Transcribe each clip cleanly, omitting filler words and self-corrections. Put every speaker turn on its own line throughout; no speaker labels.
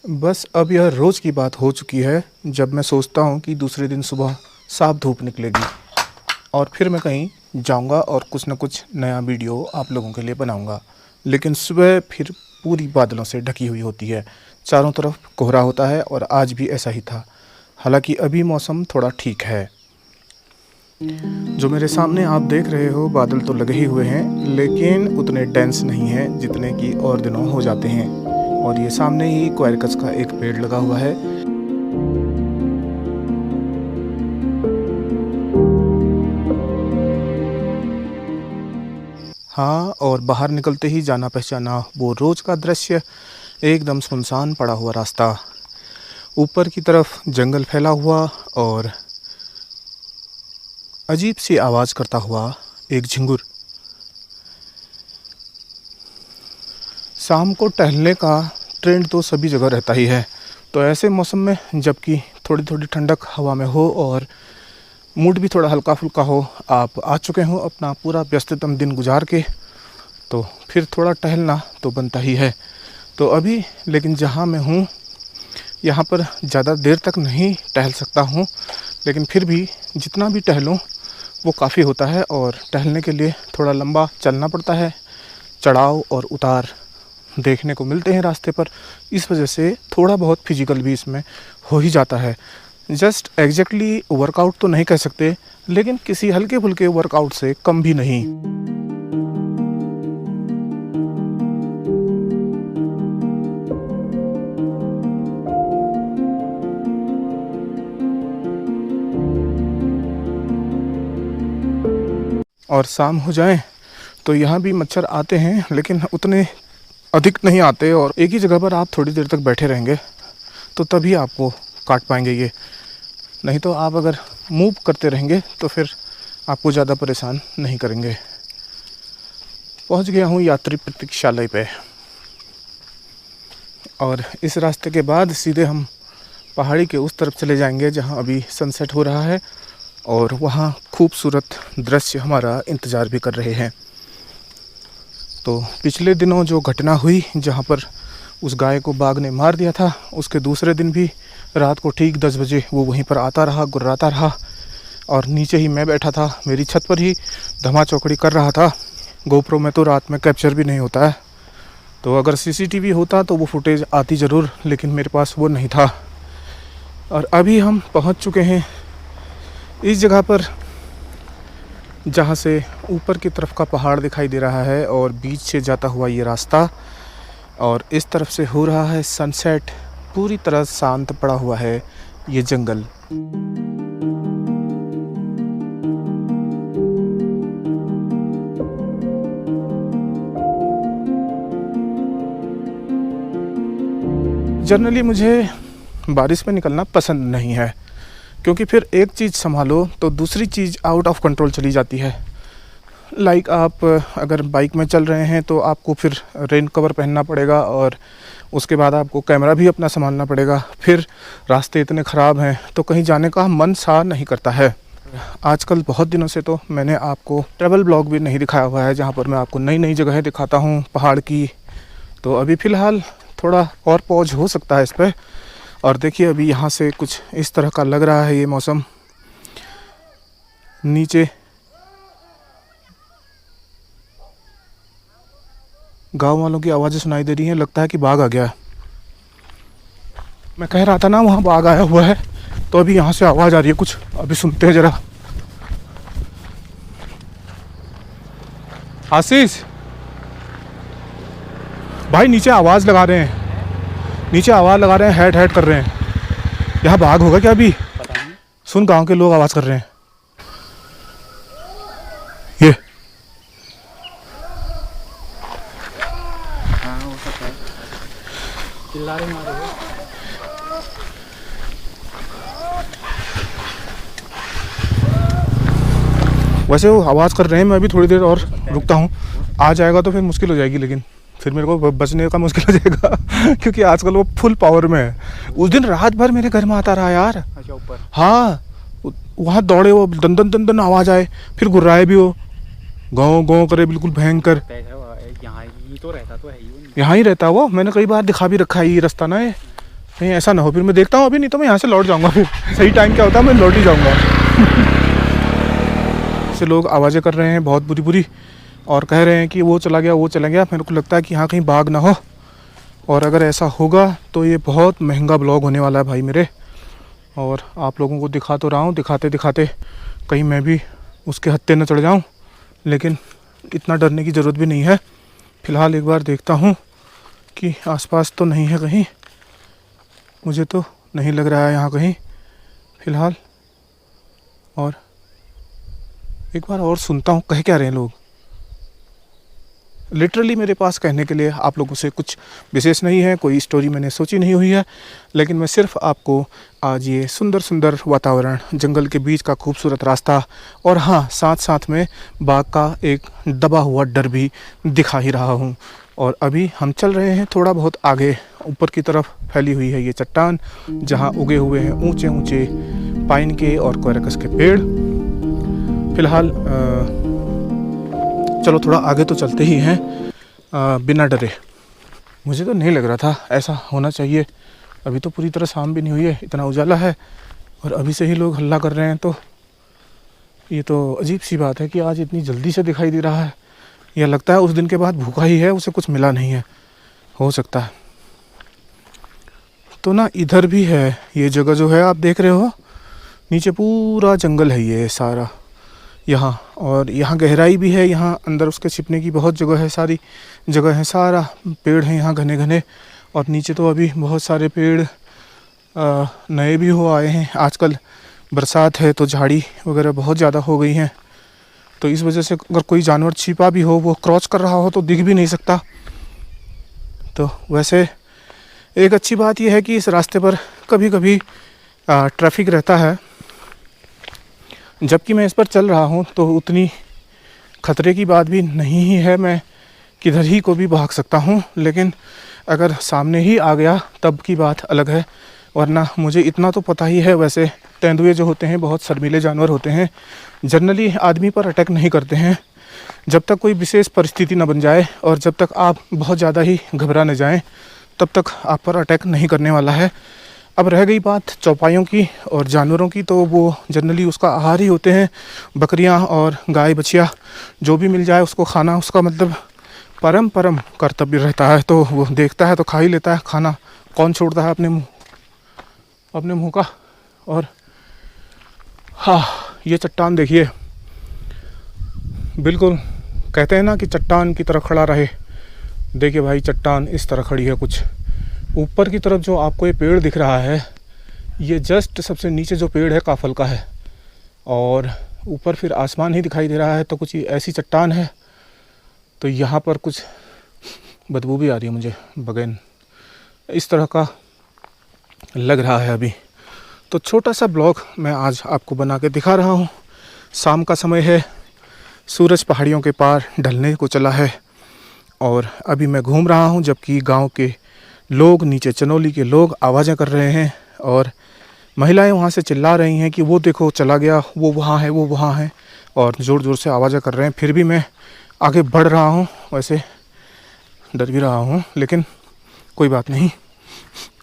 बस अब यह रोज़ की बात हो चुकी है जब मैं सोचता हूँ कि दूसरे दिन सुबह साफ धूप निकलेगी और फिर मैं कहीं जाऊँगा और कुछ न कुछ नया वीडियो आप लोगों के लिए बनाऊँगा। लेकिन सुबह फिर पूरी बादलों से ढकी हुई होती है, चारों तरफ कोहरा होता है और आज भी ऐसा ही था। हालांकि अभी मौसम थोड़ा ठीक है। जो मेरे सामने आप देख रहे हो बादल तो लगे ही हुए हैं, लेकिन उतने डेंस नहीं हैं जितने कि और दिनों हो जाते हैं। और ये सामने ही क्वारकस का एक पेड़ लगा हुआ है। हाँ, और बाहर निकलते ही जाना पहचाना वो रोज़ का दृश्य, एकदम सुनसान पड़ा हुआ रास्ता, ऊपर की तरफ जंगल फैला हुआ और अजीब सी आवाज़ करता हुआ एक झिंगुर। शाम को टहलने का ट्रेंड तो सभी जगह रहता ही है, तो ऐसे मौसम में जबकि थोड़ी थोड़ी ठंडक हवा में हो और मूड भी थोड़ा हल्का फुल्का हो, आप आ चुके हो अपना पूरा व्यस्ततम दिन गुजार के, तो फिर थोड़ा टहलना तो बनता ही है। तो अभी लेकिन जहाँ मैं हूँ यहाँ पर ज़्यादा देर तक नहीं टहल सकता हूँ, लेकिन फिर भी जितना भी टहलूँ वो काफ़ी होता है और टहलने के लिए थोड़ा लंबा चलना पड़ता है। चढ़ाव और उतार देखने को मिलते हैं रास्ते पर, इस वजह से थोड़ा बहुत फिजिकल भी इसमें हो ही जाता है। जस्ट एग्जैक्टली वर्कआउट तो नहीं कह सकते, लेकिन किसी हल्के फुल्के वर्कआउट से कम भी नहीं। और शाम हो जाए तो यहाँ भी मच्छर आते हैं, लेकिन उतने अधिक नहीं आते और एक ही जगह पर आप थोड़ी देर तक बैठे रहेंगे तो तभी आपको काट पाएंगे ये। नहीं तो आप अगर मूव करते रहेंगे तो फिर आपको ज़्यादा परेशान नहीं करेंगे। पहुंच गया हूँ यात्री प्रतीक्षालय पे और इस रास्ते के बाद सीधे हम पहाड़ी के उस तरफ चले जाएंगे जहाँ अभी सनसेट हो रहा है और वहाँ खूबसूरत दृश्य हमारा इंतज़ार भी कर रहे हैं। तो पिछले दिनों जो घटना हुई जहाँ पर उस गाय को बाघ ने मार दिया था, उसके दूसरे दिन भी रात को ठीक 10 बजे वो वहीं पर आता रहा, गुर्राता रहा और नीचे ही मैं बैठा था, मेरी छत पर ही धमा चौकड़ी कर रहा था। गोप्रो में तो रात में कैप्चर भी नहीं होता है, तो अगर सीसीटीवी होता तो वो फुटेज आती ज़रूर, लेकिन मेरे पास वो नहीं था। और अभी हम पहुंच चुके हैं इस जगह पर जहाँ से ऊपर की तरफ का पहाड़ दिखाई दे रहा है और बीच से जाता हुआ ये रास्ता और इस तरफ से हो रहा है सनसेट। पूरी तरह शांत पड़ा हुआ है ये जंगल। जनरली मुझे बारिश में निकलना पसंद नहीं है, क्योंकि फिर एक चीज़ संभालो तो दूसरी चीज़ आउट ऑफ कंट्रोल चली जाती है। लाइक आप अगर बाइक में चल रहे हैं तो आपको फिर रेन कवर पहनना पड़ेगा और उसके बाद आपको कैमरा भी अपना संभालना पड़ेगा। फिर रास्ते इतने ख़राब हैं तो कहीं जाने का मन सा नहीं करता है। आजकल बहुत दिनों से तो मैंने आपको ट्रैवल ब्लॉग भी नहीं दिखाया हुआ है, जहाँ पर मैं आपको नई नई जगहें दिखाता हूँ पहाड़ की। तो अभी फ़िलहाल थोड़ा और पॉज हो सकता है इस पर। और देखिए अभी यहाँ से कुछ इस तरह का लग रहा है ये मौसम। नीचे गांव वालों की आवाज़ें सुनाई दे रही हैं, लगता है कि बाघ आ गया। मैं कह रहा था ना वहाँ बाघ आया हुआ है, तो अभी यहाँ से आवाज़ आ रही है कुछ, अभी सुनते हैं ज़रा। आशीष भाई नीचे आवाज़ लगा रहे हैं, नीचे आवाज़ लगा रहे हैं, हेड हेड कर रहे हैं। यहाँ बाघ होगा क्या अभी? पता नहीं। सुन, गांव के लोग आवाज़ कर रहे हैं। ये
हाँ हो सकता है, चिल्ला रहे मारे हो।
वैसे वो आवाज़ कर रहे हैं, मैं अभी थोड़ी देर और रुकता हूँ। आ जाएगा तो फिर मुश्किल हो जाएगी, लेकिन फिर मेरे को बचने का मुश्किल हो जाएगा क्योंकि आजकल वो फुल पावर में है। उस दिन रात भर मेरे घर में आता रहा यार।
अच्छा ऊपर?
हाँ, वहाँ दौड़े वो, दन दन दन दन आवाज़ आए, फिर गुर्राए भी वो, गाँव गाँव करे बिल्कुल भयंकर।
यहाँ ही तो रहता तो है ही,
यहाँ ही रहता वो, मैंने कई बार दिखा भी रखा है ये रास्ता ना, ये कहीं ऐसा ना हो फिर मैं देखता हूँ अभी, नहीं तो मैं यहाँ से लौट जाऊँगा। फिर सही टाइम क्या होता है मैं लौट ही जाऊँगा। ऐसे लोग आवाज़ें कर रहे हैं बहुत बुरी बुरी और कह रहे हैं कि वो चला गया वो चला गया। मेरे को लगता है कि यहाँ कहीं बाघ ना हो, और अगर ऐसा होगा तो ये बहुत महंगा ब्लॉग होने वाला है भाई मेरे। और आप लोगों को दिखा तो रहा हूँ, दिखाते दिखाते कहीं मैं भी उसके हत्थे न चढ़ जाऊँ, लेकिन इतना डरने की ज़रूरत भी नहीं है। फ़िलहाल एक बार देखता हूँ कि आसपास तो नहीं है कहीं, मुझे तो नहीं लग रहा है यहाँ कहीं फ़िलहाल। और एक बार और सुनता हूँ कह क्या रहे हैं लोग। लिटरली मेरे पास कहने के लिए आप लोगों से कुछ विशेष नहीं है, कोई स्टोरी मैंने सोची नहीं हुई है, लेकिन मैं सिर्फ आपको आज ये सुंदर सुंदर वातावरण, जंगल के बीच का खूबसूरत रास्ता, और हाँ साथ साथ में बाघ का एक दबा हुआ डर भी दिखा ही रहा हूँ। और अभी हम चल रहे हैं थोड़ा बहुत आगे, ऊपर की तरफ फैली हुई है ये चट्टान, जहाँ उगे हुए हैं ऊंचे ऊंचे पाइन के और कोरकस के पेड़। फिलहाल चलो थोड़ा आगे तो चलते ही हैं बिना डरे। मुझे तो नहीं लग रहा था ऐसा होना चाहिए। अभी तो पूरी तरह शाम भी नहीं हुई है, इतना उजाला है और अभी से ही लोग हल्ला कर रहे हैं, तो ये तो अजीब सी बात है कि आज इतनी जल्दी से दिखाई दे रहा है। यह लगता है उस दिन के बाद भूखा ही है, उसे कुछ मिला नहीं है, हो सकता है। तो ना इधर भी है ये जगह जो है आप देख रहे हो, नीचे पूरा जंगल है ये सारा यहाँ, और यहाँ गहराई भी है, यहाँ अंदर उसके छिपने की बहुत जगह है, सारी जगह है, सारा पेड़ हैं यहाँ घने घने। और नीचे तो अभी बहुत सारे पेड़ नए भी हो आए हैं, आजकल बरसात है तो झाड़ी वगैरह बहुत ज़्यादा हो गई हैं, तो इस वजह से अगर कोई जानवर छिपा भी हो, वो क्रॉस कर रहा हो तो दिख भी नहीं सकता। तो वैसे एक अच्छी बात यह है कि इस रास्ते पर कभी कभी ट्रैफिक रहता है, जबकि मैं इस पर चल रहा हूँ तो उतनी ख़तरे की बात भी नहीं ही है, मैं किधर ही को भी भाग सकता हूँ। लेकिन अगर सामने ही आ गया तब की बात अलग है, वरना मुझे इतना तो पता ही है, वैसे तेंदुए जो होते हैं बहुत शर्मीले जानवर होते हैं, जनरली आदमी पर अटैक नहीं करते हैं जब तक कोई विशेष परिस्थिति न बन जाए, और जब तक आप बहुत ज़्यादा ही घबरा न जाएं तब तक आप पर अटैक नहीं करने वाला है। अब रह गई बात चौपाइयों की और जानवरों की, तो वो जनरली उसका आहार ही होते हैं, बकरियां और गाय बछिया, जो भी मिल जाए उसको खाना उसका मतलब परम कर्तव्य रहता है। तो वो देखता है तो खा ही लेता है, खाना कौन छोड़ता है अपने मुंह का। और हाँ, ये चट्टान देखिए, बिल्कुल कहते हैं ना कि चट्टान की तरह खड़ा रहे। देखिए भाई, चट्टान इस तरह खड़ी है कुछ। ऊपर की तरफ जो आपको ये पेड़ दिख रहा है, ये जस्ट सबसे नीचे जो पेड़ है काफल का है, और ऊपर फिर आसमान ही दिखाई दे रहा है। तो कुछ ऐसी चट्टान है, तो यहाँ पर कुछ बदबू भी आ रही है मुझे, बगैन इस तरह का लग रहा है अभी। तो छोटा सा ब्लॉग मैं आज आपको बना के दिखा रहा हूँ। शाम का समय है, सूरज पहाड़ियों के पार ढलने को चला है, और अभी मैं घूम रहा हूँ, जबकि गांव के लोग, नीचे चनौली के लोग आवाज़ें कर रहे हैं, और महिलाएं वहाँ से चिल्ला रही हैं कि वो देखो चला गया, वो वहाँ है, वो वहाँ है, और ज़ोर ज़ोर से आवाज़ें कर रहे हैं। फिर भी मैं आगे बढ़ रहा हूँ, वैसे डर भी रहा हूँ, लेकिन कोई बात नहीं,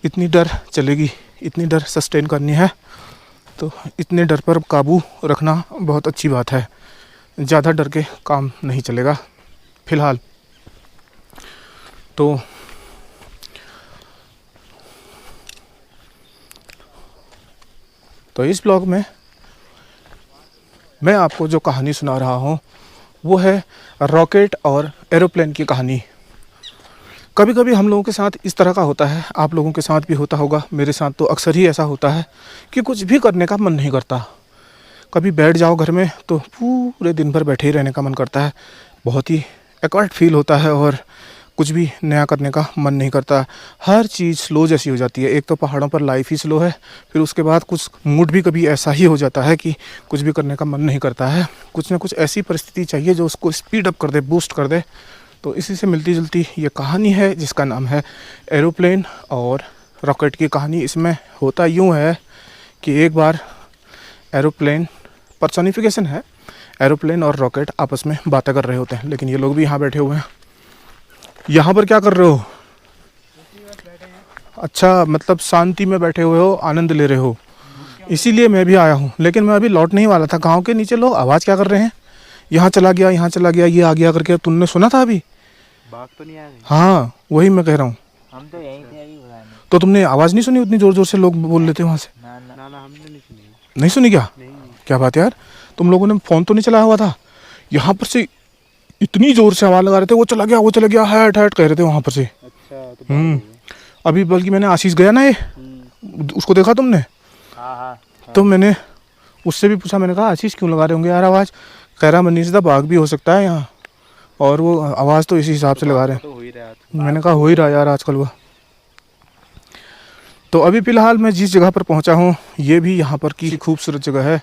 इतनी डर चलेगी, इतनी डर सस्टेन करनी है, तो इतने डर पर काबू रखना बहुत अच्छी बात है। ज़्यादा डर के काम नहीं चलेगा फ़िलहाल। तो इस ब्लॉग में मैं आपको जो कहानी सुना रहा हूँ वो है रॉकेट और एरोप्लेन की कहानी। कभी कभी हम लोगों के साथ इस तरह का होता है, आप लोगों के साथ भी होता होगा, मेरे साथ तो अक्सर ही ऐसा होता है कि कुछ भी करने का मन नहीं करता। कभी बैठ जाओ घर में तो पूरे दिन भर बैठे ही रहने का मन करता है, बहुत ही एकॉर्ड फील होता है, और कुछ भी नया करने का मन नहीं करता। हर चीज़ स्लो जैसी हो जाती है। एक तो पहाड़ों पर लाइफ ही स्लो है, फिर उसके बाद कुछ मूड भी कभी ऐसा ही हो जाता है कि कुछ भी करने का मन नहीं करता है। कुछ ना कुछ ऐसी परिस्थिति चाहिए जो उसको स्पीड अप कर दे, बूस्ट कर दे। तो इसी से मिलती जुलती ये कहानी है, जिसका नाम है एरोप्लेन और रॉकेट की कहानी। इसमें होता यूँ है कि एक बार एरोप्लेन, पर्सोनिफिकेशन है, एरोप्लेन और रॉकेट आपस में बातें कर रहे होते हैं। लेकिन ये लोग भी यहाँ बैठे हुए हैं। यहाँ पर क्या कर रहे हो? अच्छा, मतलब शांति में बैठे हुए हो, आनंद ले रहे हो, इसीलिए मैं भी आया हूँ। लेकिन मैं अभी लौटने ही वाला था। गांव के नीचे लोग आवाज़ क्या कर रहे हैं, यहाँ चला गया, यहाँ चला गया, ये आ गया करके, तुमने सुना था अभी?
बाघ तो नहीं आ रही?
हाँ, वही मैं कह रहा हूँ।
हम तो यहीं थे अभी बुलाने।
तो तुमने आवाज़ नहीं सुनी? उतनी ज़ोर ज़ोर से लोग बोल रहे थे वहाँ से।
ना ना ना, हमने नहीं सुनी।
नहीं सुनी क्या?
नहीं।
क्या बात है यार, तुम लोगों ने फ़ोन तो नहीं चलाया हुआ था? यहाँ पर से इतनी ज़ोर से आवाज़ लगा रहे थे, वो चला गया, वो चला गया, हैट हैट कह रहे थे वहाँ पर से।
अच्छा तो
अभी बल्कि मैंने आशीष गया ना, ये उसको देखा तुमने?
हाँ हाँ।
तो मैंने उससे भी पूछा, मैंने कहा आशीष क्यों लगा रहे होंगे यार आवाज़? कह रहा मनीष दा, बाघ भी हो सकता है यहाँ, और वो आवाज़ तो इसी हिसाब से लगा रहे हैं।
तो हो ही रहा।
मैंने कहा हो ही रहा यार आजकल वो। तो अभी फ़िलहाल मैं जिस जगह पर पहुंचा हूं, ये भी यहाँ पर की खूबसूरत जगह है,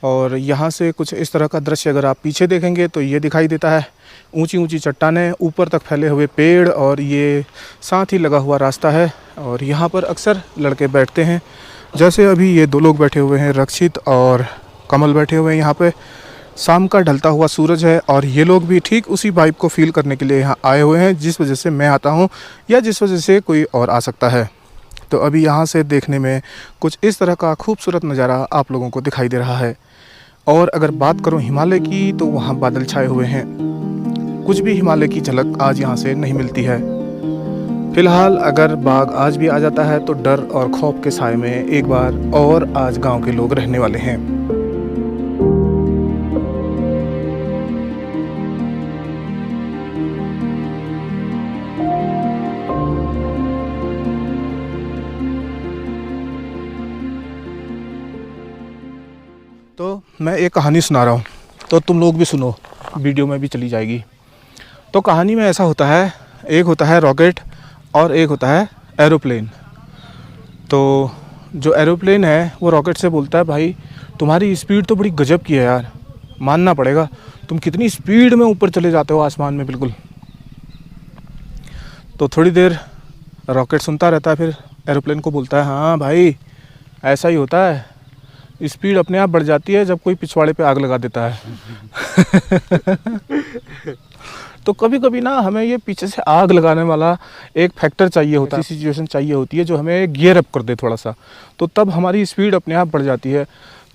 और यहाँ से कुछ इस तरह का दृश्य अगर आप पीछे देखेंगे तो ये दिखाई देता है। ऊंची ऊंची चट्टानें, ऊपर तक फैले हुए पेड़, और ये साथ ही लगा हुआ रास्ता है। और यहाँ पर अक्सर लड़के बैठते हैं, जैसे अभी ये दो लोग बैठे हुए हैं, रक्षित और कमल बैठे हुए हैं यहाँ पे। शाम का ढलता हुआ सूरज है, और ये लोग भी ठीक उसी वाइब को फील करने के लिए यहाँ आए हुए हैं, जिस वजह से मैं आता हूँ, या जिस वजह से कोई और आ सकता है। तो अभी यहाँ से देखने में कुछ इस तरह का खूबसूरत नज़ारा आप लोगों को दिखाई दे रहा है। और अगर बात करूँ हिमालय की, तो वहाँ बादल छाए हुए हैं, कुछ भी हिमालय की झलक आज यहाँ से नहीं मिलती है। फिलहाल अगर बाघ आज भी आ जाता है तो डर और खौफ के साए में एक बार और आज गांव के लोग रहने वाले हैं। तो मैं एक कहानी सुना रहा हूँ, तो तुम लोग भी सुनो, वीडियो में भी चली जाएगी। तो कहानी में ऐसा होता है, एक होता है रॉकेट और एक होता है एरोप्लेन। तो जो एरोप्लेन है वो रॉकेट से बोलता है, भाई तुम्हारी स्पीड तो बड़ी गजब की है यार, मानना पड़ेगा, तुम कितनी स्पीड में ऊपर चले जाते हो आसमान में बिल्कुल। तो थोड़ी देर रॉकेट सुनता रहता है, फिर एरोप्लेन को बोलता है, हाँ भाई ऐसा ही होता है, स्पीड अपने आप बढ़ जाती है जब कोई पिछवाड़े पे आग लगा देता है। तो कभी कभी ना हमें ये पीछे से आग लगाने वाला एक फैक्टर चाहिए होता है, सिचुएशन चाहिए होती है जो हमें गियर अप कर दे थोड़ा सा, तो तब हमारी स्पीड अपने आप बढ़ जाती है।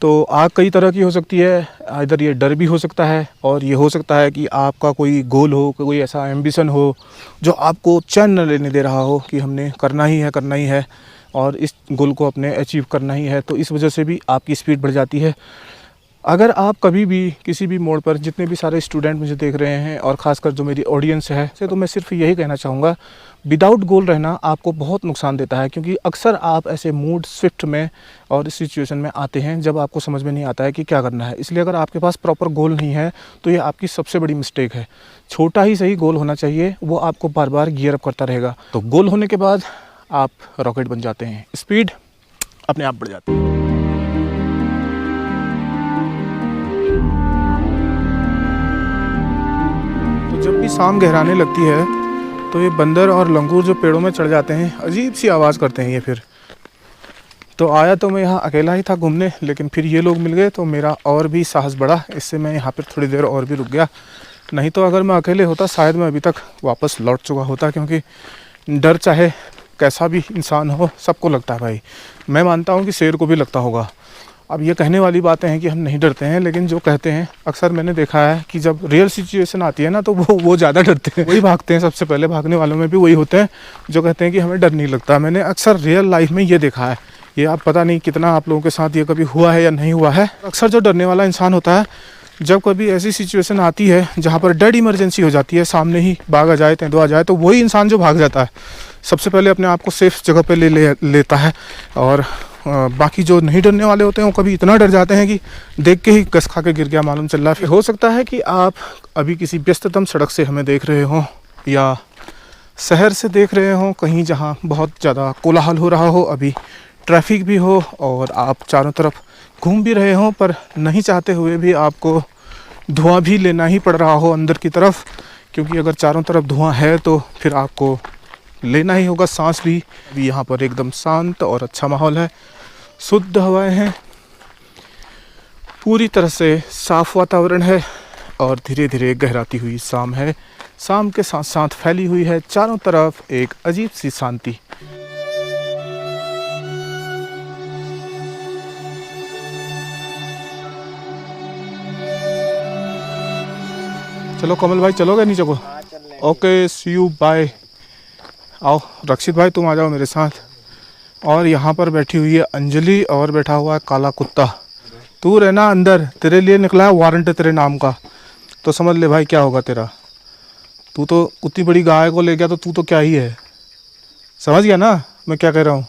तो आग कई तरह की हो सकती है, इधर ये डर भी हो सकता है, और ये हो सकता है कि आपका कोई गोल हो, कोई ऐसा एम्बिशन हो जो आपको चैन न लेने दे रहा हो कि हमने करना ही है और इस गोल को अपने अचीव करना ही है, तो इस वजह से भी आपकी स्पीड बढ़ जाती है। अगर आप कभी भी किसी भी मोड़ पर, जितने भी सारे स्टूडेंट मुझे देख रहे हैं और ख़ासकर जो मेरी ऑडियंस है, तो मैं सिर्फ यही कहना चाहूँगा, विदाउट गोल रहना आपको बहुत नुकसान देता है, क्योंकि अक्सर आप ऐसे मूड स्विफ्ट में और इस सिचुएशन में आते हैं जब आपको समझ में नहीं आता है कि क्या करना है। इसलिए अगर आपके पास प्रॉपर गोल नहीं है तो ये आपकी सबसे बड़ी मिस्टेक है। छोटा ही सही गोल होना चाहिए, वो आपको बार बार गियर अप करता रहेगा। तो गोल होने के बाद आप रॉकेट बन जाते हैं, स्पीड अपने आप बढ़ जाती है। तो जब भी शाम गहराने लगती है तो ये बंदर और लंगूर जो पेड़ों में चढ़ जाते हैं, अजीब सी आवाज़ करते हैं ये। फिर तो आया तो मैं यहाँ अकेला ही था घूमने, लेकिन फिर ये लोग मिल गए तो मेरा और भी साहस बढ़ा, इससे मैं यहाँ पर थोड़ी देर और भी रुक गया। नहीं तो अगर मैं अकेले होता शायद मैं अभी तक वापस लौट चुका होता, क्योंकि डर चाहे कैसा भी इंसान हो सबको लगता है भाई। मैं मानता हूँ कि शेर को भी लगता होगा। अब ये कहने वाली बातें हैं कि हम नहीं डरते हैं, लेकिन जो कहते हैं अक्सर मैंने देखा है कि जब रियल सिचुएशन आती है ना तो वो ज़्यादा डरते हैं, वही भागते हैं। सबसे पहले भागने वालों में भी वही होते हैं जो कहते हैं कि हमें डर नहीं लगता। मैंने अक्सर रियल लाइफ में ये देखा है। ये आप पता नहीं कितना आप लोगों के साथ ये कभी हुआ है या नहीं हुआ है। अक्सर जो डरने वाला इंसान होता है, जब कभी ऐसी सिचुएशन आती है जहाँ पर डेड इमरजेंसी हो जाती है, सामने ही बाघ आ जाए, तेंदुआ आ जाए, तो वही इंसान जो भाग जाता है सबसे पहले अपने आप को सेफ जगह पे लेता है। और बाकी जो नहीं डरने वाले होते हैं वो कभी इतना डर जाते हैं कि देख के ही गस खा के गिर गया मालूम चल रहा है। फिर हो सकता है कि आप अभी किसी व्यस्ततम सड़क से हमें देख रहे हों, या शहर से देख रहे हों, कहीं जहाँ बहुत ज़्यादा कोलाहल हो रहा हो, अभी ट्रैफिक भी हो और आप चारों तरफ घूम भी रहे हों, पर नहीं चाहते हुए भी आपको धुआं भी लेना ही पड़ रहा हो अंदर की तरफ, क्योंकि अगर चारों तरफ धुआं है तो फिर आपको लेना ही होगा सांस भी। अभी यहाँ पर एकदम शांत और अच्छा माहौल है, शुद्ध हवाएं हैं, पूरी तरह से साफ वातावरण है, और धीरे धीरे गहराती हुई शाम है। शाम के साथ साथ फैली हुई है चारों तरफ एक अजीब सी शांति। चलो कमल भाई, चलोगे नीचे को? Okay, see you, bye. आओ रक्षित भाई, तुम आ जाओ मेरे साथ। और यहाँ पर बैठी हुई है अंजलि और बैठा हुआ है काला कुत्ता। तू रहना अंदर, तेरे लिए निकला है वारंट तेरे नाम का, तो समझ ले भाई क्या होगा तेरा। तू तो उतनी बड़ी गाय को ले गया तो तू तो क्या ही है, समझ गया ना मैं क्या कह रहा हूँ?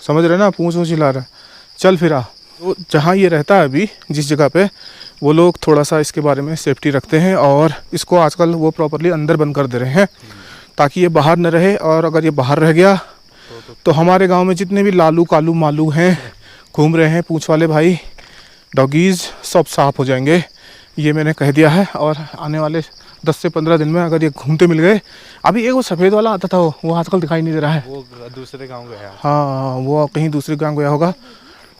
समझ रहे ना, पूंछ वूछ हिला रहा है। चल फिर आ। तो जहाँ ये रहता है अभी, जिस जगह पे, वो लोग थोड़ा सा इसके बारे में सेफ्टी रखते हैं और इसको आजकल वो प्रॉपरली अंदर बंद कर दे रहे हैं ताकि ये बाहर न रहे। और अगर ये बाहर रह गया तो हमारे गांव में जितने भी लालू कालू मालू हैं, घूम रहे हैं पूंछ वाले भाई, डॉगीज़, सब साफ हो जाएंगे, ये मैंने कह दिया है। और आने वाले 10 से 15 दिन में अगर ये घूमते मिल गए, अभी एक वो सफ़ेद वाला आता था वो आजकल दिखाई नहीं दे रहा है।
वो दूसरे गांव गया।
हाँ, वो कहीं दूसरे गांव गया होगा।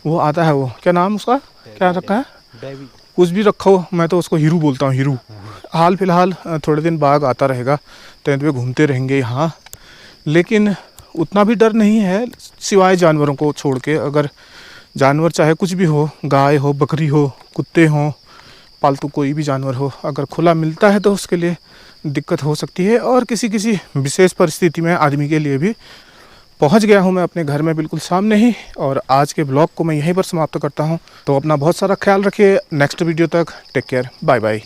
वो आता है, वो क्या नाम उसका, क्या रखा है?
डेवी।
कुछ भी रखा हो, मैं तो उसको हीरू बोलता हूँ, हीरू। हाल फिलहाल थोड़े दिन बाद आता रहेगा, टेंट पे घूमते रहेंगे यहाँ, लेकिन उतना भी डर नहीं है सिवाय जानवरों को छोड़ के। अगर जानवर चाहे कुछ भी हो, गाय हो, बकरी हो, कुत्ते हों, पालतू कोई भी जानवर हो, अगर खुला मिलता है तो उसके लिए दिक्कत हो सकती है। और किसी किसी विशेष परिस्थिति में आदमी के लिए भी। पहुंच गया हूं मैं अपने घर में बिल्कुल सामने ही, और आज के ब्लॉग को मैं यहीं पर समाप्त करता हूं। तो अपना बहुत सारा ख्याल रखिए। नेक्स्ट वीडियो तक टेक केयर, बाय बाय।